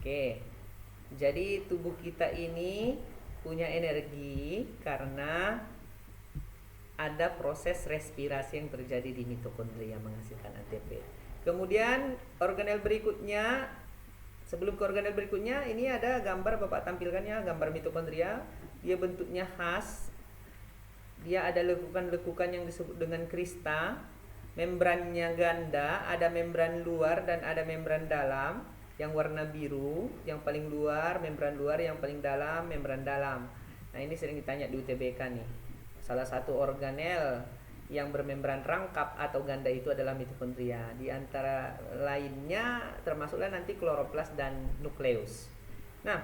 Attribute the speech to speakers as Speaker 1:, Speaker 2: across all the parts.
Speaker 1: Oke, jadi tubuh kita ini punya energi karena ada proses respirasi yang terjadi di mitokondria menghasilkan ATP. Kemudian organel berikutnya, sebelum ke organel berikutnya, ini ada gambar Bapak tampilkannya, gambar mitokondria. Dia bentuknya khas. Dia ada lekukan-lekukan yang disebut dengan krista. Membrannya ganda, ada membran luar dan ada membran dalam. Yang warna biru, yang paling luar membran luar, yang paling dalam membran dalam. Nah, ini sering ditanya di UTBK nih. Salah satu organel yang bermembran rangkap atau ganda itu adalah mitokondria. Di antara lainnya termasuklah nanti kloroplas dan nukleus. Nah,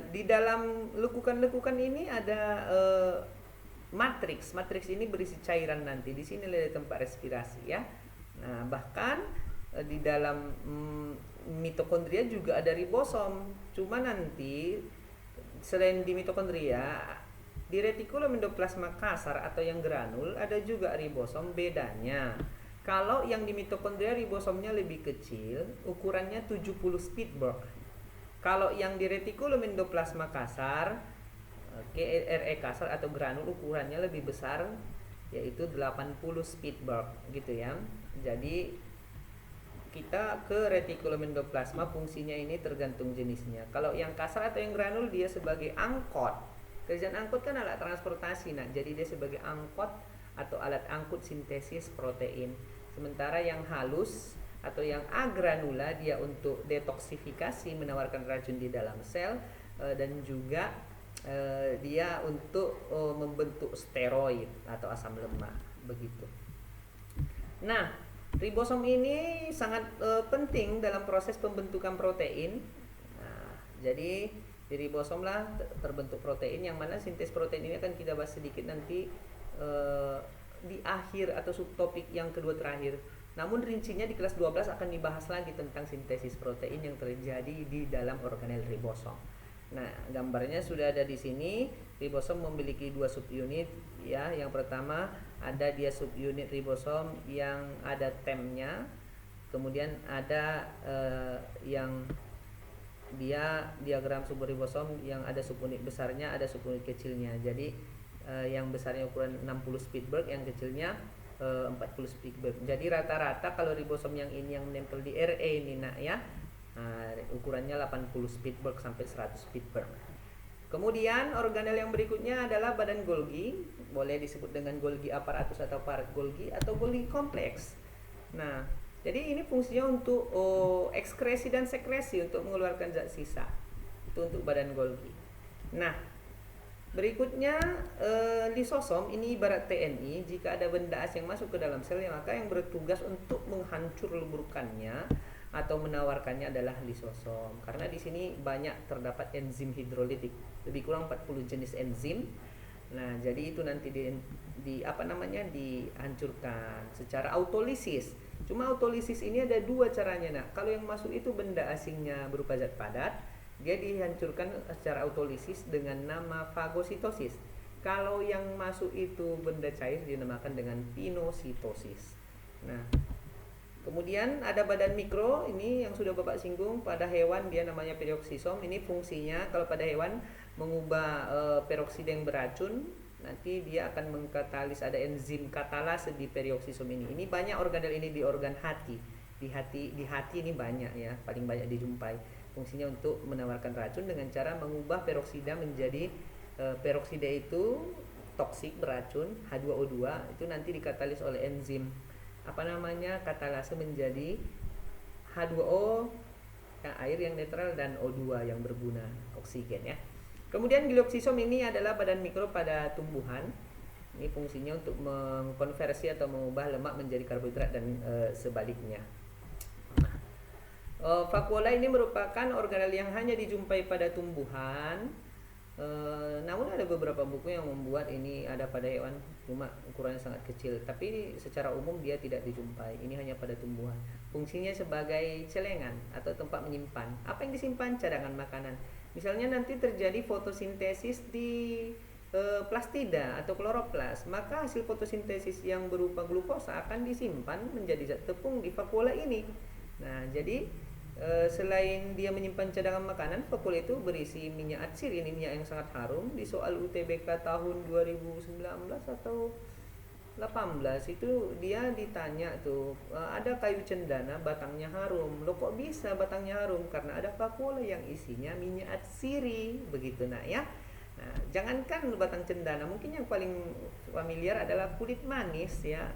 Speaker 1: di dalam lekukan-lekukan ini ada matriks. Matriks ini berisi cairan nanti. Di sini ada tempat respirasi ya. Nah, bahkan di dalam mitokondria juga ada ribosom. Cuma nanti selain di mitokondria, di retikulum endoplasma kasar atau yang granul ada juga ribosom. Bedanya, kalau yang di mitokondria ribosomnya lebih kecil, ukurannya 70 Spitberg. Kalau yang di retikulum endoplasma kasar, KRE kasar atau granul ukurannya lebih besar, yaitu 80 Spitberg gitu ya. Jadi kita ke retikulum endoplasma fungsinya ini tergantung jenisnya. Kalau yang kasar atau yang granul dia sebagai angkot. Kerjaan angkut kan alat transportasi, nah jadi dia sebagai angkot atau alat angkut sintesis protein. Sementara yang halus atau yang agranula dia untuk detoksifikasi, menawarkan racun di dalam sel, dan juga dia untuk membentuk steroid atau asam lemak begitu. Nah, ribosom ini sangat penting dalam proses pembentukan protein. Nah, jadi di ribosom lah terbentuk protein, yang mana sintesis protein ini akan kita bahas sedikit nanti di akhir atau subtopik yang kedua terakhir. Namun rincinya di kelas 12 akan dibahas lagi tentang sintesis protein yang terjadi di dalam organel ribosom. Nah, gambarnya sudah ada di sini. Ribosom memiliki dua subunit ya. Yang pertama ada dia subunit ribosom yang ada temnya. Kemudian ada yang dia diagram subribosom yang ada subunit besarnya, ada subunit kecilnya. Jadi yang besarnya ukuran 60 Spitberg, yang kecilnya 40 Spitberg. Jadi rata-rata kalau ribosom yang ini yang menempel di RE ini nak ya, ukurannya 80 Spitberg sampai 100 Spitberg. Kemudian organel yang berikutnya adalah badan Golgi, boleh disebut dengan Golgi apparatus atau parat Golgi atau Golgi kompleks. Nah, jadi ini fungsinya untuk ekskresi dan sekresi, untuk mengeluarkan zat sisa. Itu untuk badan Golgi. Nah, berikutnya lisosom ini ibarat TNI. Jika ada benda asing masuk ke dalam sel, maka yang bertugas untuk menghancur leburkannya atau menawarkannya adalah lisosom. Karena di sini banyak terdapat enzim hidrolitik, lebih kurang 40 jenis enzim. Nah, jadi itu nanti dihancurkan secara autolisis. Cuma autolisis ini ada dua caranya. Nah, kalau yang masuk itu benda asingnya berupa zat padat, dia dihancurkan secara autolisis dengan nama fagositosis. Kalau yang masuk itu benda cair dinamakan dengan pinositosis. Nah, kemudian ada badan mikro, ini yang sudah Bapak singgung. Pada hewan dia namanya peroksisom. Ini fungsinya kalau pada hewan mengubah peroksida yang beracun. Nanti dia akan mengkatalis, ada enzim katalase di peroksisom ini. Ini banyak organel ini di organ hati. Di hati ini banyak ya, paling banyak dijumpai. Fungsinya untuk menawarkan racun dengan cara mengubah peroksida menjadi peroksida itu toksik, beracun, H2O2. Itu nanti dikatalis oleh enzim katalase menjadi H2O yang air yang netral dan O2 yang berguna, oksigen ya. Kemudian glukosom ini adalah badan mikro pada tumbuhan. Ini fungsinya untuk mengkonversi atau mengubah lemak menjadi karbohidrat dan sebaliknya. Vakuola ini merupakan organel yang hanya dijumpai pada tumbuhan. Namun ada beberapa buku yang membuat ini ada pada hewan, cuma ukurannya sangat kecil. Tapi secara umum dia tidak dijumpai. Ini hanya pada tumbuhan. Fungsinya sebagai celengan atau tempat menyimpan. Apa yang disimpan? Cadangan makanan. Misalnya nanti terjadi fotosintesis di plastida atau kloroplas, maka hasil fotosintesis yang berupa glukosa akan disimpan menjadi zat tepung di vakuola ini. Nah, jadi Selain dia menyimpan cadangan makanan, fakul itu berisi minyak atsir. Ini minyak yang sangat harum. Di soal UTBK tahun 2019 atau 18 itu dia ditanya tuh, ada kayu cendana batangnya harum. Lo kok bisa batangnya harum? Karena ada Coca-Cola yang isinya minyak atsiri. Begitu nak ya. Nah, jangankan batang cendana, mungkin yang paling familiar adalah kulit manis ya.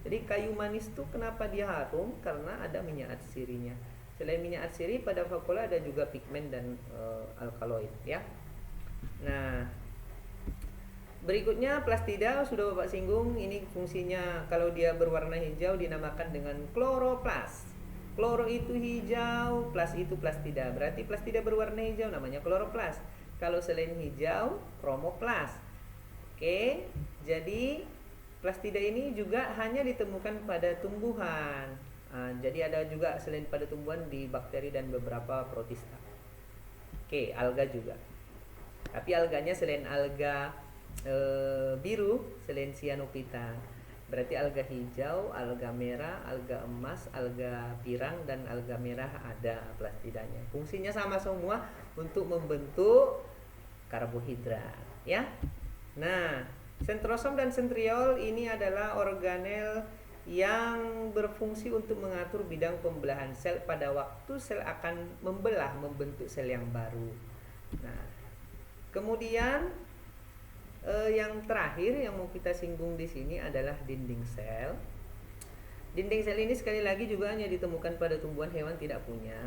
Speaker 1: Jadi kayu manis tuh kenapa dia harum? Karena ada minyak atsirinya. Selain minyak atsiri, pada Coca-Cola ada juga pigmen dan alkaloid ya. Nah, berikutnya plastida sudah Bapak singgung. Ini fungsinya kalau dia berwarna hijau dinamakan dengan kloroplas. Kloro itu hijau, plas itu plastida. Berarti plastida berwarna hijau namanya kloroplas. Kalau selain hijau, kromoplas. Oke, jadi plastida ini juga hanya ditemukan pada tumbuhan. Jadi ada juga selain pada tumbuhan di bakteri dan beberapa protista. Oke, alga juga. Tapi alganya selain alga biru, selain cyanophyta. Berarti alga hijau, alga merah, alga emas, alga pirang, dan alga merah ada plastidanya. Fungsinya sama semua untuk membentuk karbohidrat ya. Nah, sentrosom dan sentriol ini adalah organel yang berfungsi untuk mengatur bidang pembelahan sel pada waktu sel akan membentuk sel yang baru. Nah, kemudian yang terakhir yang mau kita singgung di sini adalah dinding sel. Dinding sel ini sekali lagi juga hanya ditemukan pada tumbuhan, hewan tidak punya.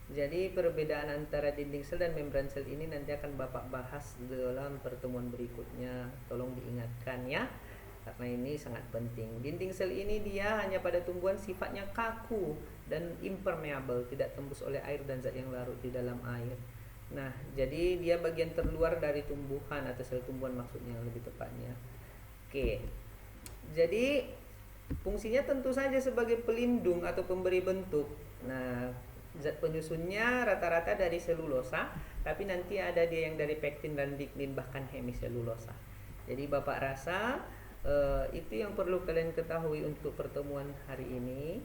Speaker 1: Jadi perbedaan antara dinding sel dan membran sel ini nanti akan Bapak bahas dalam pertemuan berikutnya. Tolong diingatkan ya, karena ini sangat penting. Dinding sel ini dia hanya pada tumbuhan sifatnya kaku dan impermeable, tidak tembus oleh air dan zat yang larut di dalam air. Nah, jadi dia bagian terluar dari tumbuhan atau sel tumbuhan maksudnya lebih tepatnya. Oke. Jadi fungsinya tentu saja sebagai pelindung atau pemberi bentuk. Nah, zat penyusunnya rata-rata dari selulosa, tapi nanti ada dia yang dari pektin dan lignin bahkan hemiselulosa. Jadi Bapak rasa itu yang perlu kalian ketahui untuk pertemuan hari ini.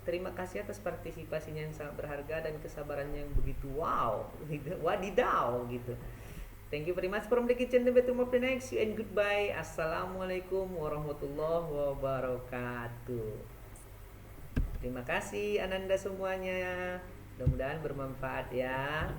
Speaker 1: Terima kasih atas partisipasinya yang sangat berharga dan kesabarannya yang begitu wadidaw gitu. Thank you very much from the kitchen to bedroom of the next. You and goodbye. Assalamualaikum warahmatullahi wabarakatuh. Terima kasih Ananda semuanya. Mudah-mudahan bermanfaat ya.